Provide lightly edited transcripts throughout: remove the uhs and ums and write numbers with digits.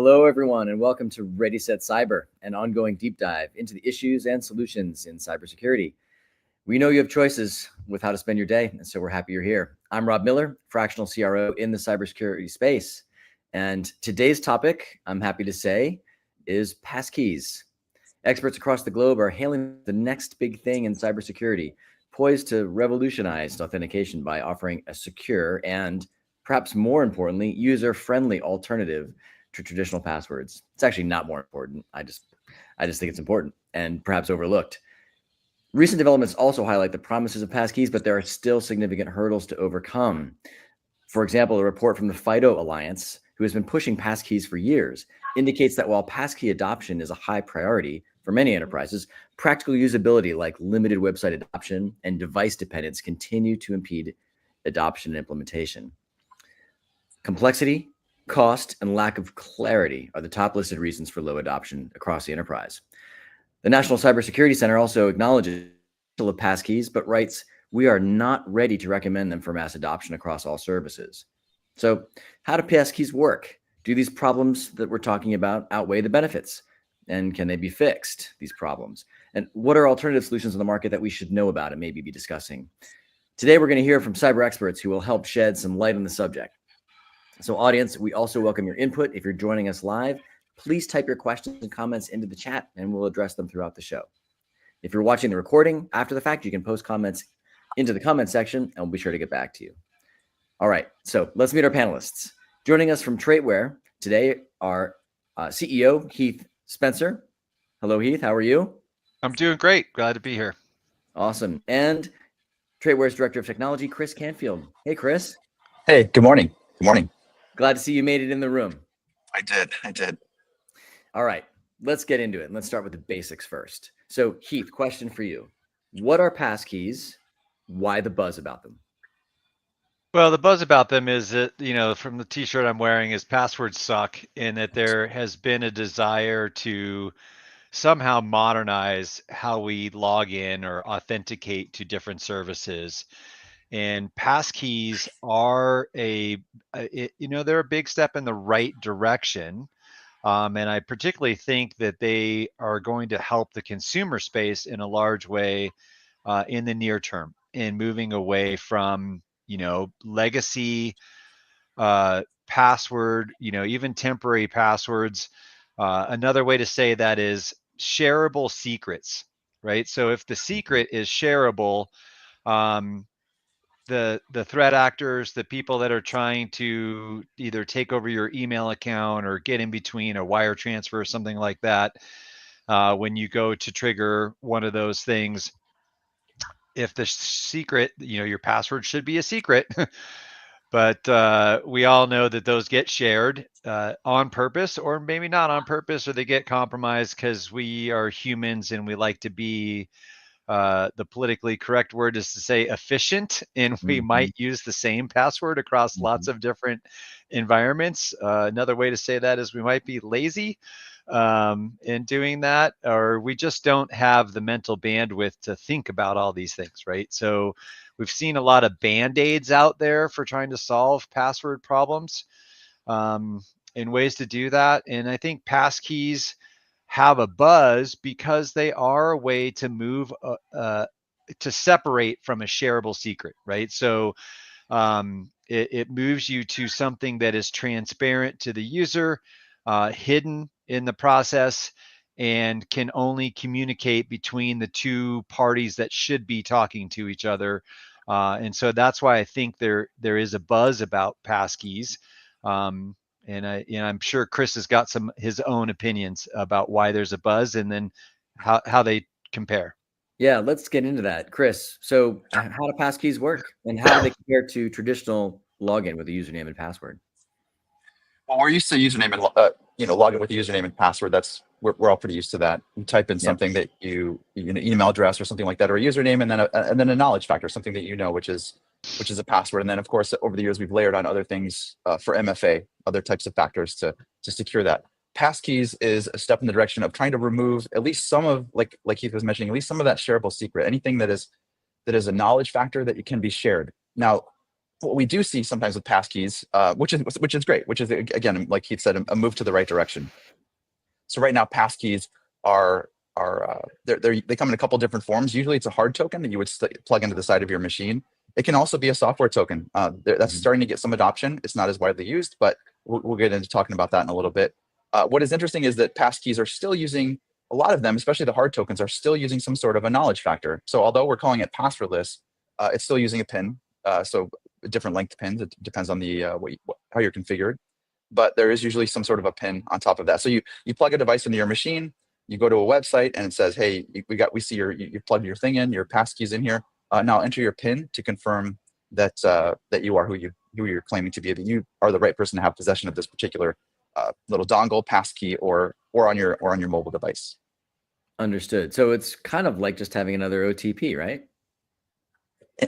Hello, everyone, and welcome to ReadySetCyber, an ongoing deep dive into the issues and solutions in cybersecurity. We know you have choices with how to spend your day, and so we're happy you're here. I'm Rob Miller, fractional CRO in the cybersecurity space. And today's topic, I'm happy to say, is passkeys. Experts across the globe are hailing the next big thing in cybersecurity, poised to revolutionize authentication by offering a secure and, perhaps more importantly, user-friendly alternative to traditional passwords. It's actually not more important. I just think it's important and perhaps overlooked. Recent developments also highlight the promises of passkeys, but there are still significant hurdles to overcome. For example, a report from the FIDO Alliance, who has been pushing passkeys for years, indicates that while passkey adoption is a high priority for many enterprises, practical usability like limited website adoption and device dependence continue to impede adoption and implementation. Complexity, cost, and lack of clarity are the top listed reasons for low adoption across the enterprise. The National Cybersecurity Center also acknowledges the passkeys, but writes, "We are not ready to recommend them for mass adoption across all services." So how do passkeys work? Do these problems that we're talking about outweigh the benefits? And can they be fixed, these problems? And what are alternative solutions on the market that we should know about and maybe be discussing? Today, we're going to hear from cyber experts who will help shed some light on the subject. So audience, we also welcome your input. If you're joining us live, please type your questions and comments into the chat and we'll address them throughout the show. If you're watching the recording after the fact, you can post comments into the comment section and we'll be sure to get back to you. All right, so let's meet our panelists. Joining us from TraitWare today are CEO Heath Spencer. Hello, Heath, how are you? I'm doing great, glad to be here. Awesome, and TraitWare's Director of Technology, Chris Canfield. Hey, Chris. Hey, good morning. Good morning. Glad to see you made it in the room. I did. All right, let's get into it. And let's start with the basics first. So Heath, question for you. What are passkeys? Why the buzz about them? Well, the buzz about them is that, from the t-shirt I'm wearing is passwords suck, and that there has been a desire to somehow modernize how we log in or authenticate to different services. And passkeys are they're a big step in the right direction. And I particularly think that they are going to help the consumer space in a large way in the near term in moving away from, legacy password, even temporary passwords. Another way to say that is shareable secrets, right? So if the secret is shareable, the threat actors, the people that are trying to either take over your email account or get in between a wire transfer or something like that, when you go to trigger one of those things, if the secret, your password should be a secret, but we all know that those get shared on purpose or maybe not on purpose, or they get compromised because we are humans and we like to be the politically correct word is to say efficient, and we might use the same password across lots of different environments. Another way to say that is we might be lazy in doing that, or we just don't have the mental bandwidth to think about all these things, right? So we've seen a lot of band-aids out there for trying to solve password problems in ways to do that. And I think passkeys have a buzz because they are a way to move to separate from a shareable secret, right? So it moves you to something that is transparent to the user, hidden in the process, and can only communicate between the two parties that should be talking to each other. And so that's why I think there is a buzz about passkeys. And I'm sure Chris has got his own opinions about why there's a buzz and then how they compare. Yeah, let's get into that. Chris, so how do passkeys work and how do they compare to traditional login with a username and password? Well, we're used to username and login with a username and password. We're all pretty used to that. You type in something that email address or something like that, or a username, and then a knowledge factor, something that which is a password. And then of course over the years we've layered on other things for MFA, other types of factors to secure that. Passkeys is a step in the direction of trying to remove at least some of, like Heath was mentioning, at least some of that shareable secret, anything that is a knowledge factor that it can be shared. Now, what we do see sometimes with passkeys, which is great, which is again, like Keith said, a move to the right direction. So right now, passkeys they come in a couple different forms. Usually, it's a hard token that you would plug into the side of your machine. It can also be a software token. That's starting to get some adoption. It's not as widely used, but we'll get into talking about that in a little bit. What is interesting is that passkeys are still using, a lot of them, especially the hard tokens, are still using some sort of a knowledge factor. So although we're calling it passwordless, it's still using a PIN. So different length pins. It depends on the how you're configured. But there is usually some sort of a PIN on top of that. So you plug a device into your machine, you go to a website, and it says, "Hey, we see you plugged your thing in, your passkey's in here. Now enter your PIN to confirm that that you are who you're claiming to be. That you are the right person to have possession of this particular little dongle, passkey, or on your mobile device." Understood. So it's kind of like just having another OTP, right?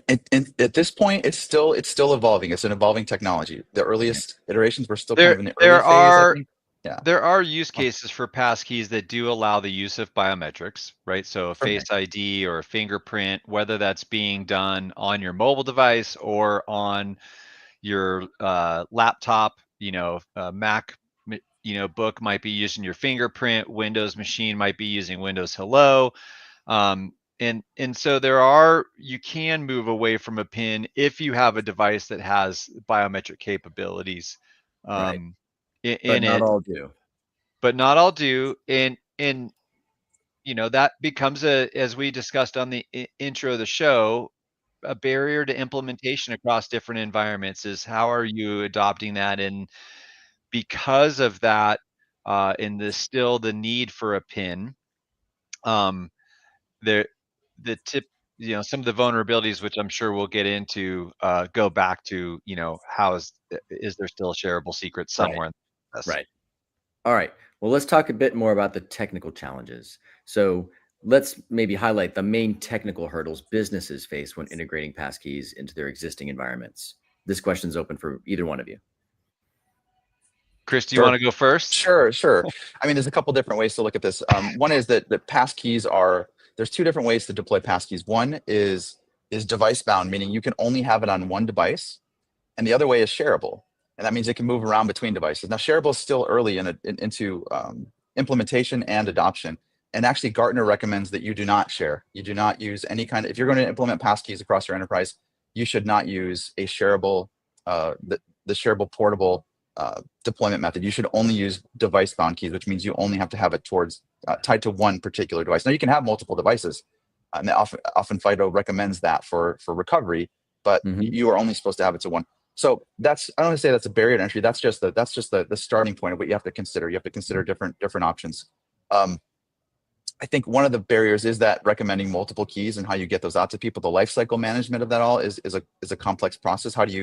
And at this point, it's still evolving. It's an evolving technology. The earliest iterations were still kind of in the early phase, I think. Yeah. There are use cases for passkeys that do allow the use of biometrics, right? So a Face ID or a fingerprint, whether that's being done on your mobile device or on your laptop, Mac, book might be using your fingerprint, Windows machine might be using Windows Hello. And so you can move away from a PIN if you have a device that has biometric capabilities Right. in Not it. all do. But not all do. And that becomes as we discussed on the intro of the show, a barrier to implementation across different environments is how are you adopting that? And because of that, and still the need for a PIN, the tip, some of the vulnerabilities, which I'm sure we'll get into, go back to, is there still a shareable secret somewhere in this? Right. All right. Well, let's talk a bit more about the technical challenges. So let's maybe highlight the main technical hurdles businesses face when integrating passkeys into their existing environments. This question is open for either one of you. Chris, do you want to go first? Sure. I mean, there's a couple different ways to look at this. One is that the passkeys there's two different ways to deploy passkeys. One is device bound, meaning you can only have it on one device, and the other way is shareable, and that means it can move around between devices. Now, shareable is still early into implementation and adoption, and actually Gartner recommends that you do not share. You do not use any kind of, if you're going to implement passkeys across your enterprise, you should not use a shareable, the shareable portable deployment method. You should only use device bound keys, which means you only have to have it tied to one particular device. Now you can have multiple devices, and often FIDO recommends that for recovery, but you are only supposed to have it to one. So I don't want to say that's a barrier to entry. That's just the starting point of what you have to consider. You have to consider different options. I think one of the barriers is that recommending multiple keys and how you get those out to people. The lifecycle management of that all is a complex process. How do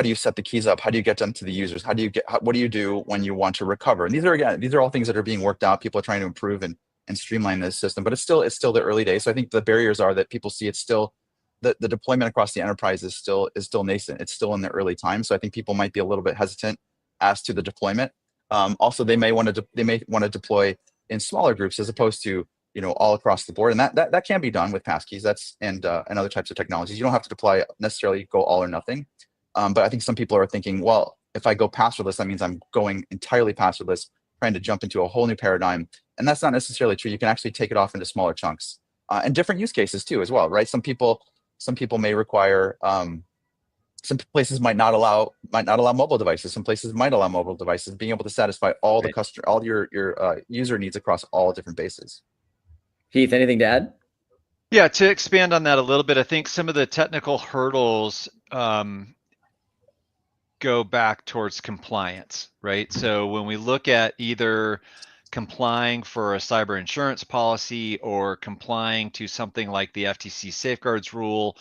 you set the keys up? How do you get them to the users? What do you do when you want to recover? And these are all things that are being worked out. People are trying to improve and streamline this system, but it's still the early days. So I think the barriers are that people see it's still the deployment across the enterprise is still nascent. It's still in the early time. So I think people might be a little bit hesitant as to the deployment. Also, they may want to deploy in smaller groups as opposed to all across the board, and that can be done with passkeys. And other types of technologies. You don't have to necessarily go all or nothing. But I think some people are thinking, well, if I go passwordless, that means I'm going entirely passwordless, trying to jump into a whole new paradigm. And that's not necessarily true. You can actually take it off into smaller chunks and different use cases too, as well, right? Some people may require, some places might not allow mobile devices. Some places might allow mobile devices, being able to satisfy all all your user needs across all different bases. Heath, anything to add? Yeah, to expand on that a little bit, I think some of the technical hurdles go back towards compliance, right? So when we look at either complying for a cyber insurance policy or complying to something like the FTC safeguards rule,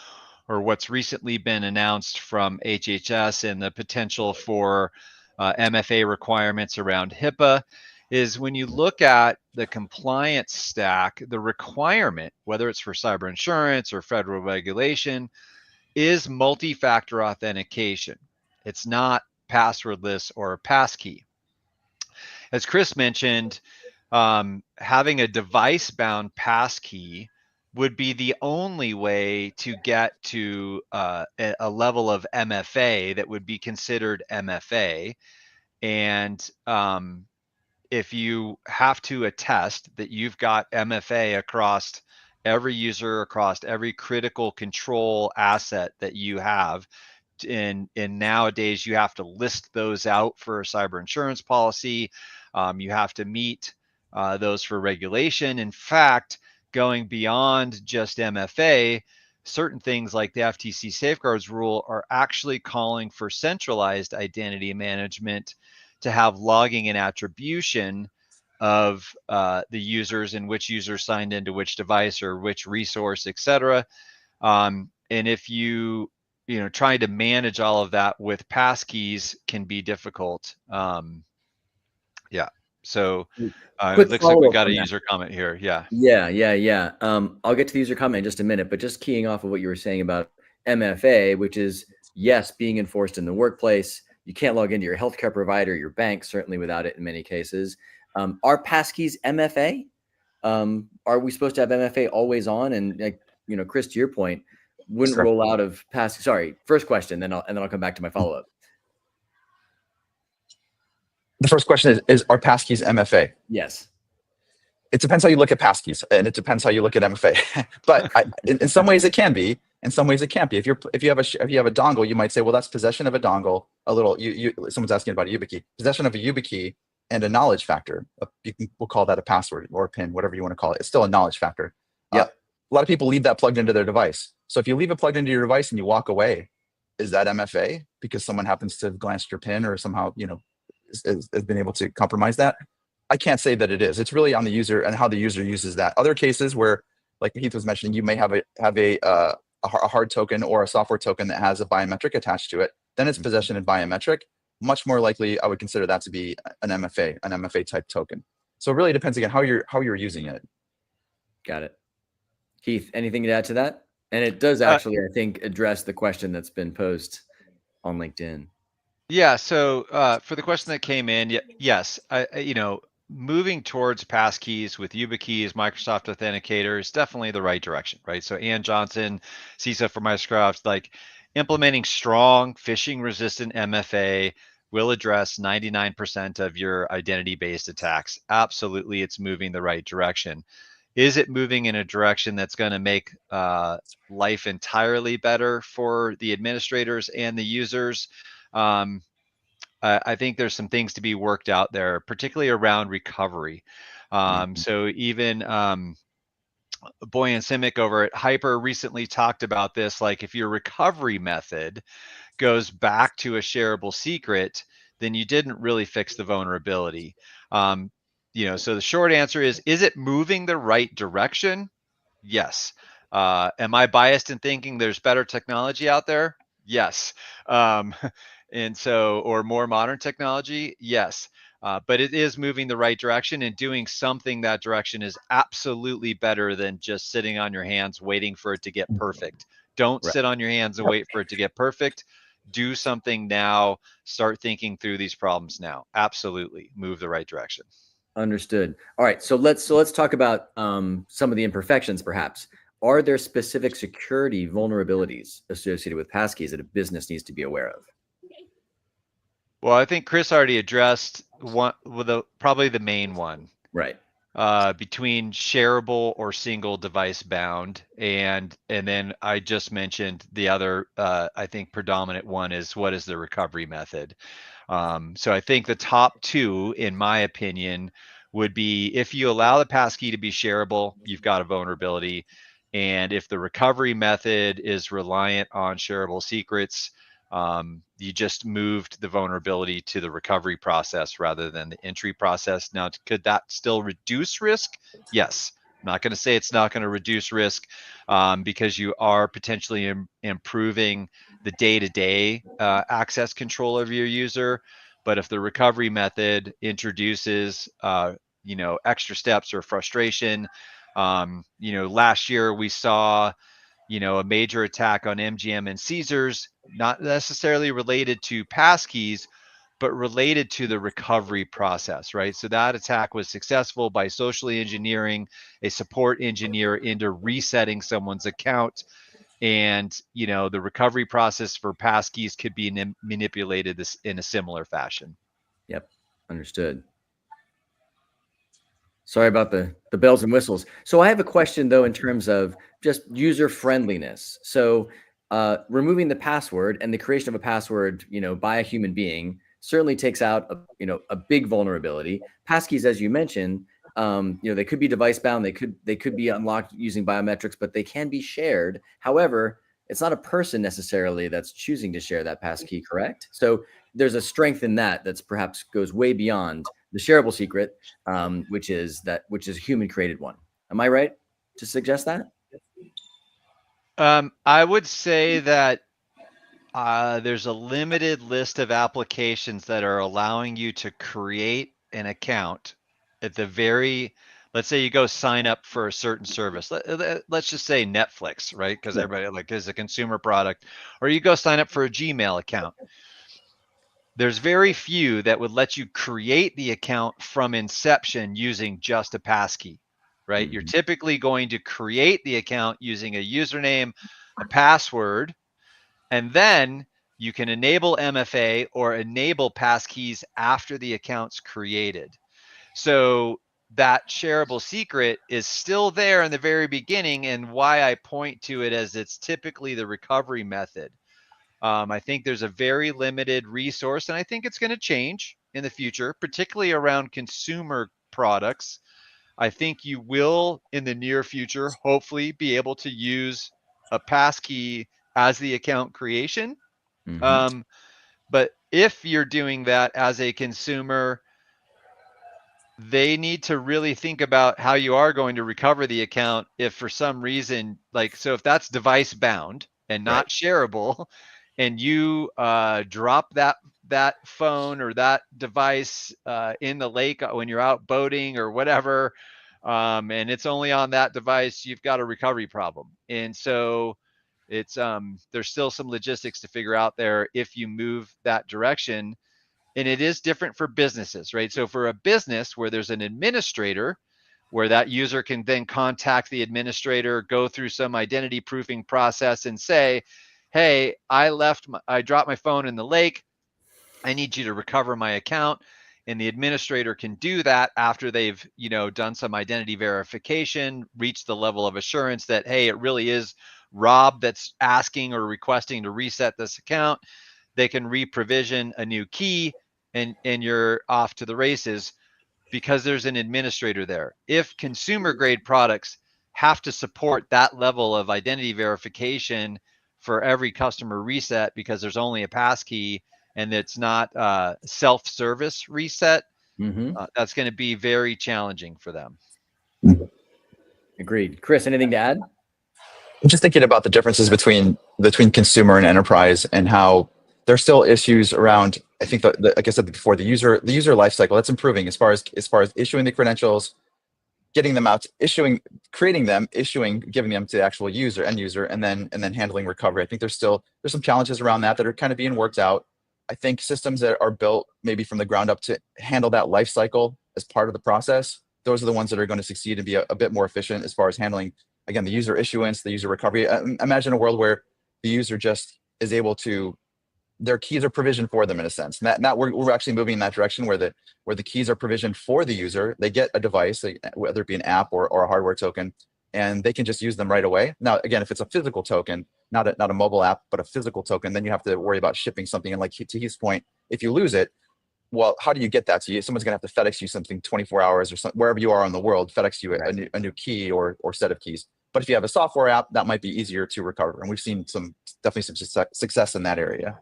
or what's recently been announced from HHS and the potential for MFA requirements around HIPAA, is when you look at the compliance stack, the requirement, whether it's for cyber insurance or federal regulation, is multi-factor authentication. It's not passwordless or a passkey. As Chris mentioned, having a device-bound passkey would be the only way to get to a level of MFA that would be considered MFA. And if you have to attest that you've got MFA across every user, across every critical control asset that you have, and nowadays you have to list those out for a cyber insurance policy. You have to meet those for regulation. In fact, going beyond just MFA, certain things like the FTC safeguards rule are actually calling for centralized identity management to have logging and attribution of the users and which user signed into which device or which resource, et cetera. And if trying to manage all of that with passkeys can be difficult. Yeah. So Quick it looks like we follow-up got a on that. user comment here. Yeah. Yeah. I'll get to the user comment in just a minute, but just keying off of what you were saying about MFA, which is, yes, being enforced in the workplace. You can't log into your healthcare provider, your bank, certainly without it in many cases. Are passkeys MFA? Are we supposed to have MFA always on? And Chris, to your point, wouldn't Sure. roll out of pass. Sorry, first question, then I'll come back to my follow-up. The first question is are passkeys MFA? Yes. It depends how you look at passkeys, and it depends how you look at MFA. But in some ways it can be, in some ways it can't be. If you have a dongle, you might say, well, that's possession of a dongle. Someone's asking about a YubiKey. Possession of a YubiKey and a knowledge factor. We'll call that a password or a PIN, whatever you want to call it. It's still a knowledge factor. Yep. A lot of people leave that plugged into their device. So if you leave it plugged into your device and you walk away, is that MFA because someone happens to have glanced your PIN or somehow has been able to compromise that? I can't say that it is. It's really on the user and how the user uses that. Other cases where, like Heath was mentioning, you may have a hard token or a software token that has a biometric attached to it. Then it's possession and biometric. Much more likely, I would consider that to be an MFA type token. So it really depends again how you're using it. Got it. Heath, anything to add to that? And it does actually, I think, address the question that's been posed on LinkedIn. Yeah. So for the question that came in, yes, moving towards passkeys with YubiKeys, Microsoft Authenticator is definitely the right direction, right? So Ann Johnson, CISO for Microsoft, like implementing strong phishing-resistant MFA will address 99% of your identity-based attacks. Absolutely, it's moving the right direction. Is it moving in a direction that's going to make life entirely better for the administrators and the users? I think there's some things to be worked out there, particularly around recovery. So even Boyan Simic over at Hyper recently talked about this. Like if your recovery method goes back to a shareable secret, then you didn't really fix the vulnerability. So the short answer is it moving the right direction? Yes. Am I biased in thinking there's better technology out there? Yes. Or more modern technology? Yes. But it is moving the right direction, and doing something that direction is absolutely better than just sitting on your hands waiting for it to get perfect. Don't sit on your hands and wait for it to get perfect. Do something now. Start thinking through these problems now. Absolutely move the right direction. Understood. All right. So let's talk about some of the imperfections, perhaps. Are there specific security vulnerabilities associated with passkeys that a business needs to be aware of? Well, I think Chris already addressed probably the main one. Right. Between shareable or single device bound, and then I just mentioned the other I think predominant one is what is the recovery method. So I think the top two, in my opinion, would be if you allow the passkey to be shareable, you've got a vulnerability. And if the recovery method is reliant on shareable secrets, you just moved the vulnerability to the recovery process rather than the entry process. Now, could that still reduce risk? Yes. I'm not going to say it's not going to reduce risk because you are potentially improving the day-to-day access control of your user. But if the recovery method introduces, extra steps or frustration, last year we saw, a major attack on MGM and Caesars, not necessarily related to passkeys, but related to the recovery process, right? So that attack was successful by socially engineering a support engineer into resetting someone's account. And, you know, the recovery process for passkeys could be manipulated in a similar fashion. Yep, understood. Sorry about the bells and whistles. So I have a question though, in terms of just user friendliness. So removing the password and the creation of a password, you know, by a human being certainly takes out a big vulnerability. Passkeys, as you mentioned, you know, they could be device bound. They could be unlocked using biometrics, but they can be shared. However, it's not a person necessarily that's choosing to share that passkey, correct? So there's a strength in that that's perhaps goes way beyond the shareable secret, which is a human created one. Am I right to suggest that? I would say that there's a limited list of applications that are allowing you to create an account at the very, let's say you go sign up for a certain service. Let's just say Netflix, right? Because everybody like is a consumer product, or you go sign up for a Gmail account. There's very few that would let you create the account from inception using just a passkey, right? You're typically going to create the account using a username, a password, and then you can enable MFA or enable passkeys after the account's created. So that shareable secret is still there in the very beginning, and why I point to it as it's typically the recovery method. I think there's a very limited resource, and I think it's going to change in the future, particularly around consumer products. I think you will, in the near future, hopefully be able to use a passkey as the account creation. But if you're doing that as a consumer, they need to really think about how you are going to recover the account if for some reason, like, so if that's device bound and not shareable, and you drop that phone or that device in the lake when you're out boating or whatever, and it's only on that device, you've got a recovery problem. And so it's there's still some logistics to figure out there if you move that direction. And it is different for businesses, right? So for a business where there's an administrator, where that user can then contact the administrator, go through some identity proofing process and say, hey, I dropped my phone in the lake. I need you to recover my account. And the administrator can do that after they've, you know, done some identity verification, reached the level of assurance that, hey, it really is Rob that's asking or requesting to reset this account. They can re-provision a new key, and you're off to the races because there's an administrator there. If consumer grade products have to support that level of identity verification for every customer reset because there's only a passkey and it's not self-service reset, that's going to be very challenging for them. Agreed. Chris, anything to add? I'm just thinking about the differences between consumer and enterprise, and how there's still issues around. I think like I said before, the user life cycle, that's improving as far as issuing the credentials, getting them out, creating them, giving them to the actual end user, and then handling recovery. I think there's some challenges around that are kind of being worked out. I think systems that are built maybe from the ground up to handle that life cycle as part of the process, those are the ones that are going to succeed and be a bit more efficient as far as handling, again, the user issuance, the user recovery. Imagine a world where the user just is able to, their keys are provisioned for them in a sense. And that we're actually moving in that direction where the keys are provisioned for the user. They get a device, whether it be an app or a hardware token, and they can just use them right away. Now, again, if it's a physical token, not a mobile app, but a physical token, then you have to worry about shipping something. And like to his point, if you lose it, well, how do you get that to you? Someone's gonna have to FedEx you something 24 hours or something, wherever you are in the world, FedEx you a new key or set of keys. But if you have a software app, that might be easier to recover. And we've seen definitely some success in that area.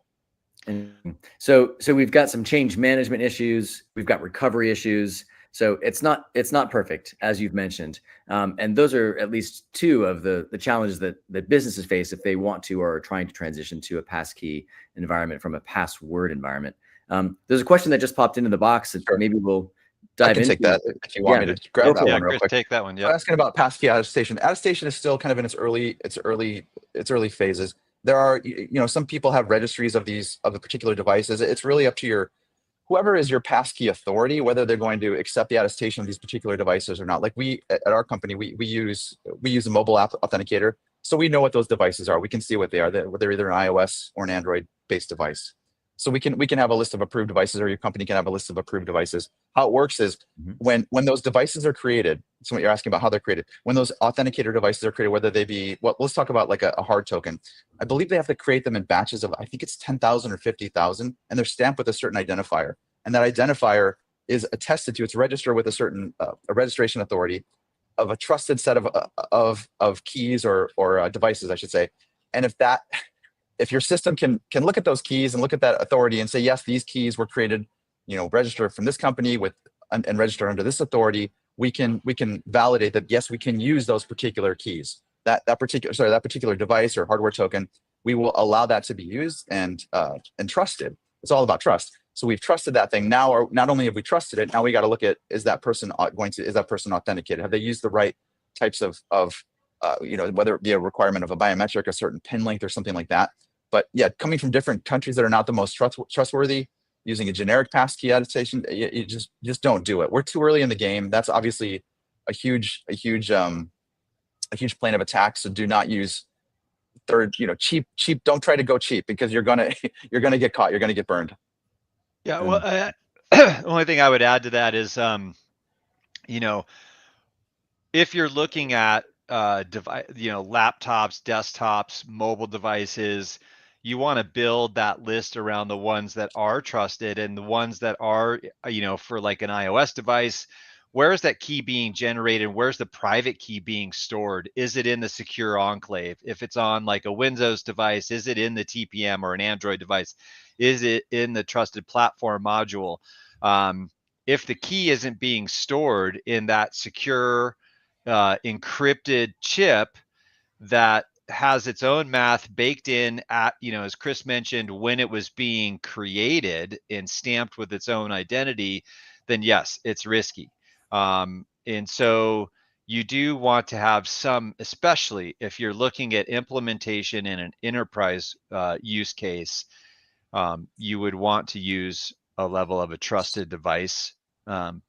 And so we've got some change management issues. We've got recovery issues. So it's not perfect, as you've mentioned. And those are at least two of the challenges that businesses face if they want to or are trying to transition to a passkey environment from a password environment. There's a question that just popped into the box that maybe we'll dive into. I can take that if you want me to grab that one real quick. Take that one. Yeah. I'm asking about Passkey attestation. Attestation is still kind of in its early phases. There are, some people have registries of the particular devices. It's really up to whoever is your passkey authority, whether they're going to accept the attestation of these particular devices or not. Like we at our company, we use a mobile app authenticator, so we know what those devices are. We can see what they are. They're either an iOS or an Android based device. So we can have a list of approved devices, or your company can have a list of approved devices. How it works is when those devices are created. So what you're asking about how they're created. When those authenticator devices are created, whether they be let's talk about like a hard token. I believe they have to create them in batches of, I think it's 10,000 or 50,000, and they're stamped with a certain identifier. And that identifier is attested to. It's registered with a certain a registration authority of a trusted set of keys or devices, I should say. And if your system can look at those keys and look at that authority and say, yes, these keys were created, registered from this company with and registered under this authority, we can validate that, yes, we can use those particular keys. That particular device or hardware token, we will allow that to be used and trusted. It's all about trust. So we've trusted that thing now, or not only have we trusted it, now we got to look at, is that person authenticated? Have they used the right types of whether it be a requirement of a biometric, a certain pin length or something like that. But yeah, coming from different countries that are not the most trustworthy, using a generic passkey attestation, you just don't do it. We're too early in the game. That's obviously a huge plane of attack. So do not use cheap. Don't try to go cheap, because you're gonna get caught. You're gonna get burned. Yeah. Well, the only thing I would add to that is, if you're looking at laptops, desktops, mobile devices, you want to build that list around the ones that are trusted, and the ones that are, for like an iOS device, where is that key being generated? Where's the private key being stored? Is it in the secure enclave? If it's on like a Windows device, is it in the TPM, or an Android device? Is it in the trusted platform module? If the key isn't being stored in that secure encrypted chip that has its own math baked in at, as Chris mentioned, when it was being created and stamped with its own identity, then yes, it's risky. And so you do want to have some, especially if you're looking at implementation in an enterprise use case, you would want to use a level of a trusted device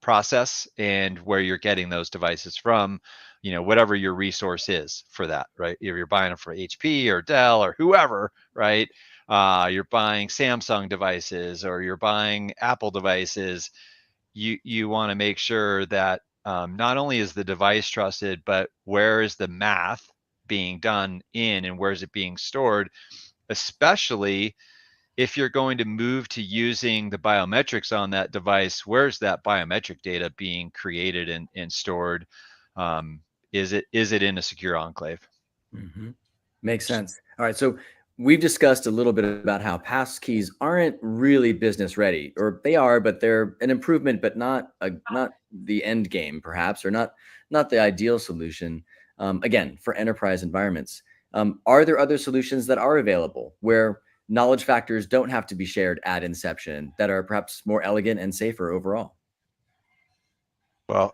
process, and where you're getting those devices from, whatever your resource is for that, right? If you're buying them for HP or Dell or whoever, right? You're buying Samsung devices or you're buying Apple devices, you want to make sure that not only is the device trusted, but where is the math being done in, and where is it being stored, especially if you're going to move to using the biometrics on that device. Where's that biometric data being created and stored? Is it in a secure enclave? Makes sense. All right. So we've discussed a little bit about how passkeys aren't really business ready, or they are, but they're an improvement, but not the end game, perhaps, or not the ideal solution. Again, for enterprise environments, are there other solutions that are available where knowledge factors don't have to be shared at inception, that are perhaps more elegant and safer overall? Well,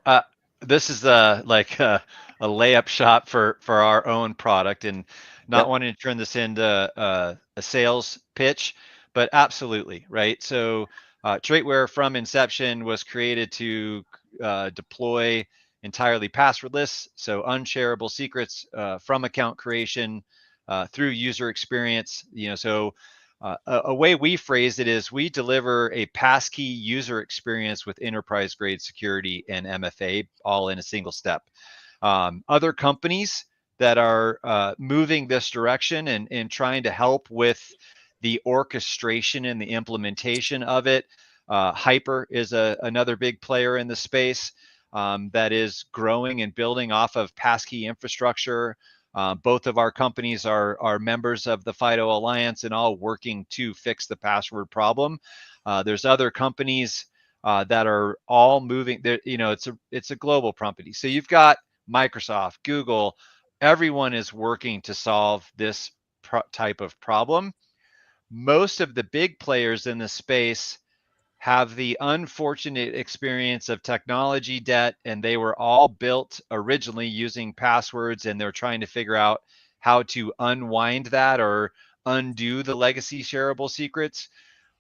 this is like a layup shot for our own product, and not wanting to turn this into a sales pitch, but absolutely, right? So TraitWare from inception was created to deploy entirely passwordless, so unshareable secrets from account creation through user experience. So a way we phrased it is, we deliver a passkey user experience with enterprise grade security and MFA all in a single step. Other companies that are moving this direction and trying to help with the orchestration and the implementation of it. Hyper is another big player in the space that is growing and building off of Passkey infrastructure. Both of our companies are members of the FIDO Alliance and all working to fix the password problem. There's other companies that are all moving there. It's a global company. So you've got Microsoft, Google, everyone is working to solve this type of problem. Most of the big players in the space have the unfortunate experience of technology debt, and they were all built originally using passwords, and they're trying to figure out how to unwind that or undo the legacy shareable secrets.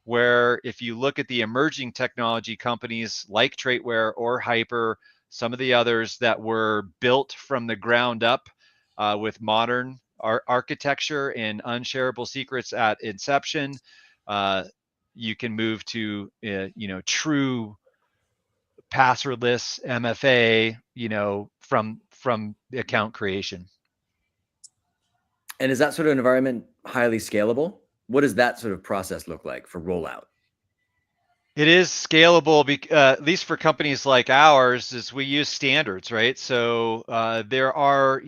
where if you look at the emerging technology companies like TraitWare or Hyper, some of the others that were built from the ground up with modern architecture and unshareable secrets at inception, you can move to true passwordless MFA, from the account creation. And is that sort of environment highly scalable? What does that sort of process look like for rollout? It is scalable, at least for companies like ours, is we use standards, right? So there are,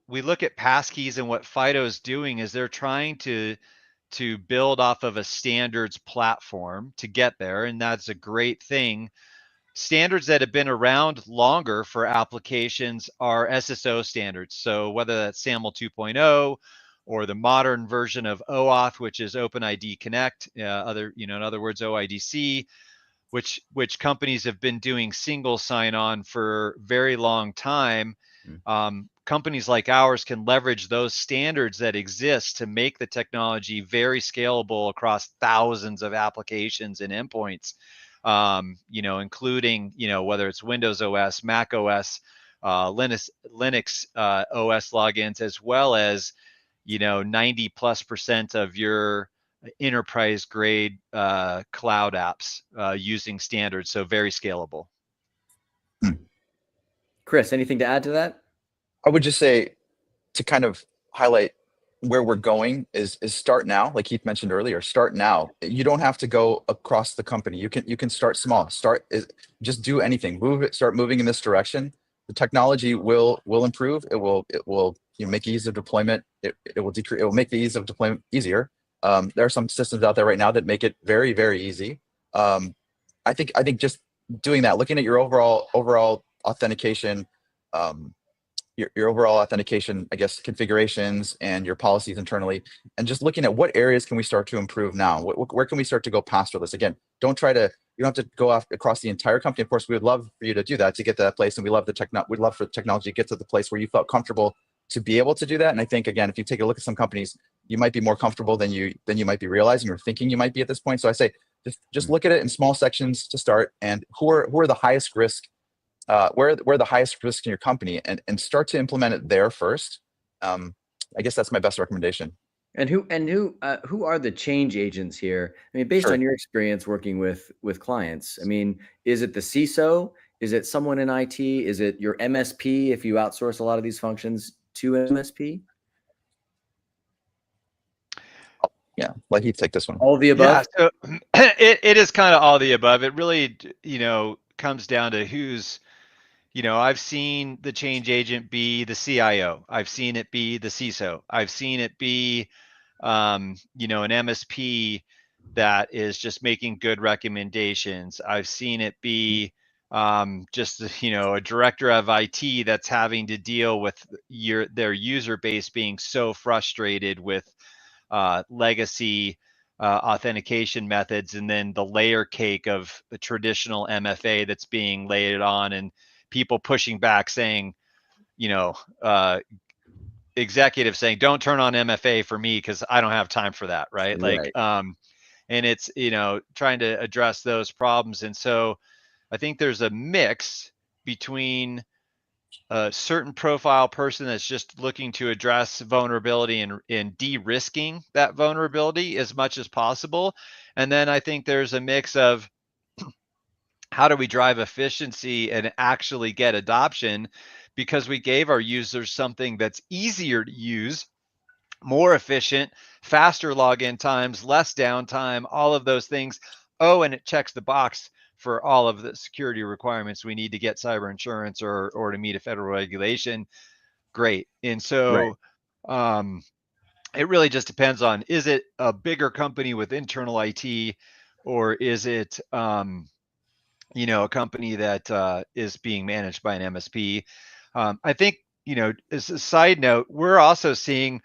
we look at Passkeys, and what FIDO is doing is they're trying to build off of a standards platform to get there, and that's a great thing. Standards that have been around longer for applications are SSO standards. So whether that's SAML 2.0 or the modern version of OAuth, which is OpenID Connect, in other words, OIDC, which companies have been doing single sign-on for very long time. Companies like ours can leverage those standards that exist to make the technology very scalable across thousands of applications and endpoints. Including, whether it's Windows OS, Mac OS, Linux OS logins, as well as, 90+% of your enterprise grade cloud apps using standards. So very scalable. Chris, anything to add to that? I would just say, to kind of highlight where we're going, is start now. Like Keith mentioned earlier, start now. You don't have to go across the company. You can start small. Just do anything. Start moving in this direction. The technology will improve. It will make ease of deployment. It will make the ease of deployment easier. There are some systems out there right now that make it very, very easy. I think just doing that, looking at your overall authentication, your overall authentication, I guess, configurations and your policies internally, and just looking at what areas can we start to improve now? Where can we start to go passwordless? Again, you don't have to go across the entire company. Of course, we would love for you to do that, to get to that place, and we'd love for the technology to get to the place where you felt comfortable to be able to do that. And I think, again, if you take a look at some companies, you might be more comfortable than you might be realizing or thinking you might be at this point. So I say, just look at it in small sections to start, and who are the highest risk, where the highest risk in your company, and start to implement it there first. I guess that's my best recommendation. And who are the change agents here? I mean, based on your experience working with clients, I mean, is it the CISO? Is it someone in IT? Is it your MSP if you outsource a lot of these functions to MSP? Yeah, let Heath take this one. All of the above? Yeah, so it is kind of all the above. It really, comes down to who's, I've seen the change agent be the CIO. I've seen it be the CISO. I've seen it be, an MSP that is just making good recommendations. I've seen it be just, a director of IT that's having to deal with their user base being so frustrated with legacy authentication methods, and then the layer cake of the traditional MFA that's being laid on, and people pushing back saying, executives saying, don't turn on MFA for me because I don't have time for that, right? Like, and it's, trying to address those problems. And so I think there's a mix between a certain profile person that's just looking to address vulnerability and de-risking that vulnerability as much as possible. And then I think there's a mix of how do we drive efficiency and actually get adoption, because we gave our users something that's easier to use, more efficient, faster login times, less downtime, all of those things. Oh, and it checks the box for all of the security requirements we need to get cyber insurance or to meet a federal regulation. Great. And so it really just depends on, is it a bigger company with internal IT, or is it a company that is being managed by an MSP. I think, as a side note, we're also seeing,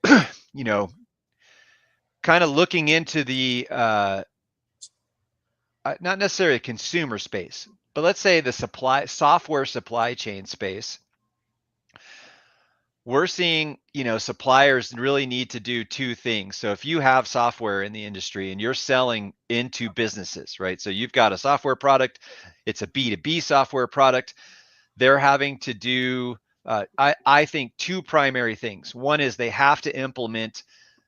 kind of looking into the, not necessarily consumer space, but let's say the software supply chain space. we're seeing, suppliers really need to do two things. So if you have software in the industry and you're selling into businesses, right? So you've got a software product, it's a B2B software product. They're having to do, I think, two primary things. One is they have to implement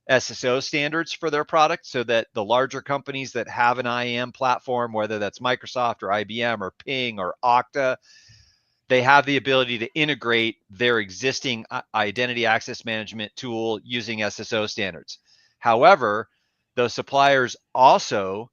SSO standards for their product so that the larger companies that have an IAM platform, whether that's Microsoft or IBM or Ping or Okta, they have the ability to integrate their existing identity access management tool using SSO standards. However, those suppliers also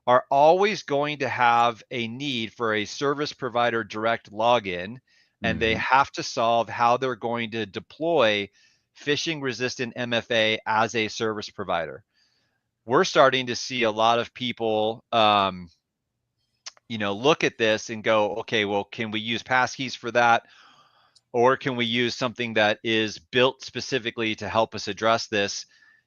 are always going to have a need for a service provider direct login, and they have to solve how they're going to deploy phishing resistant MFA as a service provider. We're starting to see a lot of people look at this and go, okay, well, can we use passkeys for that? Or can we use something that is built specifically to help us address this?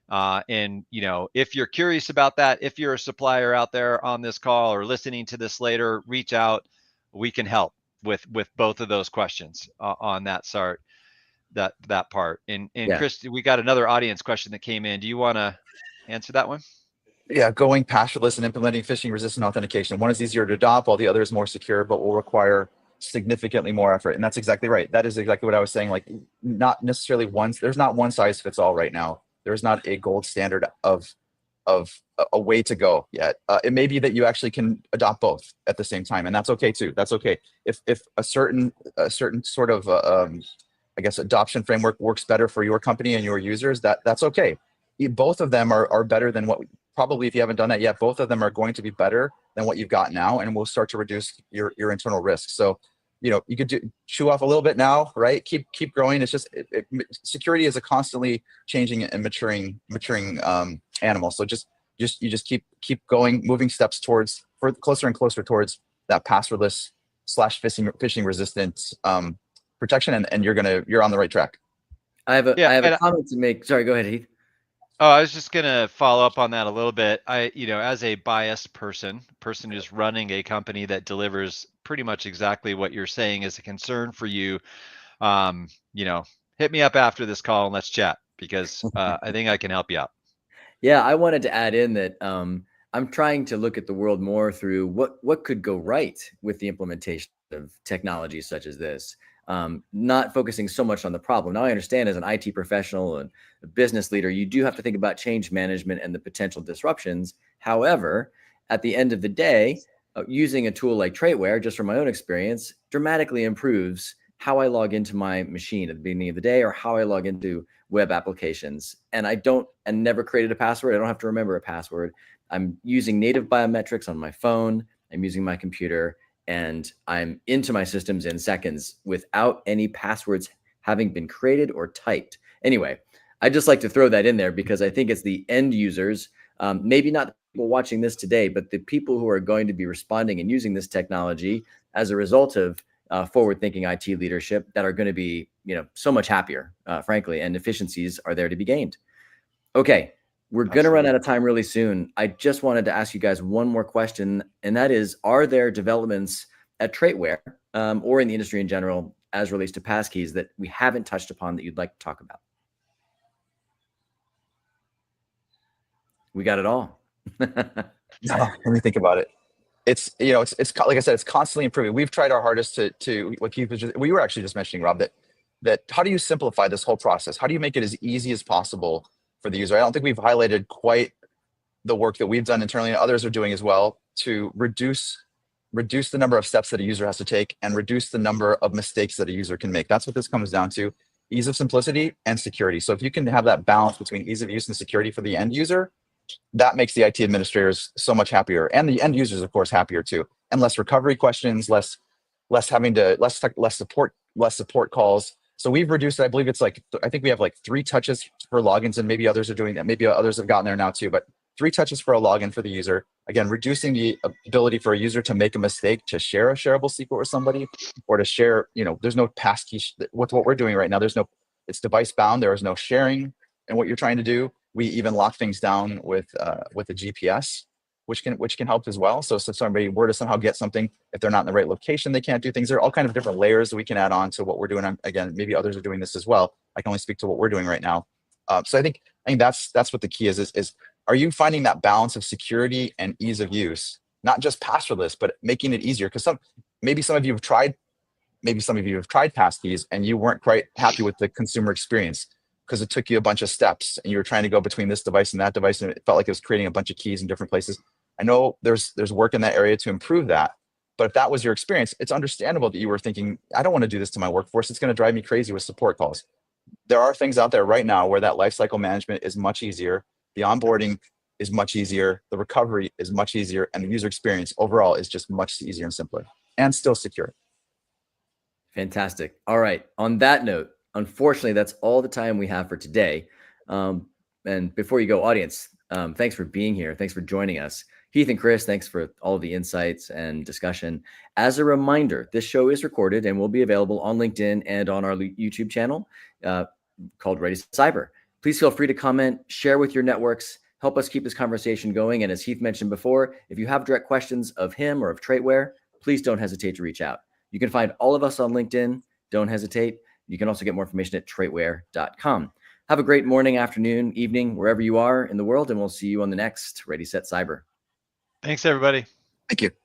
And if you're curious about that, if you're a supplier out there on this call or listening to this later, reach out. We can help with both of those questions on that part. And Yeah. Chris, we got another audience question that came in. Do you want to answer that one? Yeah, going passwordless and implementing phishing resistant authentication. One is easier to adopt, while the other is more secure, but will require significantly more effort. And that's exactly right. That is exactly what I was saying. Like, not necessarily there's not one size fits all right now. There's not a gold standard of a way to go yet. It may be that you actually can adopt both at the same time, and that's okay too. That's okay. If a certain sort of I guess adoption framework works better for your company and your users, that's okay. Both of them are better than what probably, if you haven't done that yet, both of them are going to be better than what you've got now, and will start to reduce your internal risk. So, you could chew off a little bit now, right? Keep growing. It's just security is a constantly changing and maturing animal. So you just keep going, moving steps towards closer and closer towards that passwordless / phishing resistant protection, and you're on the right track. I have a comment to make. Sorry, go ahead, Heath. Oh, I was just going to follow up on that a little bit. As a biased person who's running a company that delivers pretty much exactly what you're saying is a concern for you, hit me up after this call and let's chat, because I think I can help you out. Yeah, I wanted to add in that I'm trying to look at the world more through what could go right with the implementation of technology such as this. Not focusing so much on the problem. Now, I understand as an IT professional and a business leader, you do have to think about change management and the potential disruptions. However, at the end of the day, using a tool like TraitWare, just from my own experience, dramatically improves how I log into my machine at the beginning of the day, or how I log into web applications. And never created a password. I don't have to remember a password. I'm using native biometrics on my phone. I'm using my computer, and I'm into my systems in seconds without any passwords having been created or typed. Anyway, I just like to throw that in there because I think it's the end users, maybe not the people watching this today, but the people who are going to be responding and using this technology as a result of forward-thinking IT leadership, that are going to be, so much happier, frankly, and efficiencies are there to be gained. Okay. We're going to run out of time really soon. I just wanted to ask you guys one more question, and that is, are there developments at TraitWare or in the industry in general as relates to passkeys that we haven't touched upon that you'd like to talk about? We got it all. Let me think about it. It's like I said, it's constantly improving. We've tried our hardest to what we were actually just mentioning, Rob, that how do you simplify this whole process? How do you make it as easy as possible for the user? I don't think we've highlighted quite the work that we've done internally, and others are doing as well, to reduce the number of steps that a user has to take and reduce the number of mistakes that a user can make. That's what this comes down to: ease of simplicity and security. So if you can have that balance between ease of use and security for the end user, that makes the IT administrators so much happier, and the end users, of course, happier too. And less recovery questions, less support calls. So we've reduced it. I believe I think we have like 3 touches for logins, and maybe others are doing that. Maybe others have gotten there now too, but 3 touches for a login for the user. Again, reducing the ability for a user to make a mistake, to share a shareable secret with somebody, or to share, there's no passkey. With what we're doing right now, it's device bound. There is no sharing in what you're trying to do. We even lock things down with a GPS. which can help as well. So somebody were to somehow get something, if they're not in the right location, they can't do things. There are all kinds of different layers that we can add on to what we're doing. Again, maybe others are doing this as well. I can only speak to what we're doing right now. So I think that's what the key is are you finding that balance of security and ease of use, not just passwordless, but making it easier? Because maybe some of you have tried Passkeys and you weren't quite happy with the consumer experience because it took you a bunch of steps and you were trying to go between this device and that device, and it felt like it was creating a bunch of keys in different places. I know there's work in that area to improve that, but if that was your experience, it's understandable that you were thinking, I don't want to do this to my workforce. It's going to drive me crazy with support calls. There are things out there right now where that lifecycle management is much easier. The onboarding is much easier. The recovery is much easier. And the user experience overall is just much easier and simpler and still secure. Fantastic. All right. On that note, unfortunately, that's all the time we have for today. And before you go, audience, thanks for being here. Thanks for joining us. Heath and Chris, thanks for all of the insights and discussion. As a reminder, this show is recorded and will be available on LinkedIn and on our YouTube channel called ReadySetCyber. Please feel free to comment, share with your networks, help us keep this conversation going. And as Heath mentioned before, if you have direct questions of him or of TraitWare, please don't hesitate to reach out. You can find all of us on LinkedIn. Don't hesitate. You can also get more information at TraitWare.com. Have a great morning, afternoon, evening, wherever you are in the world, and we'll see you on the next ReadySetCyber. Thanks, everybody. Thank you.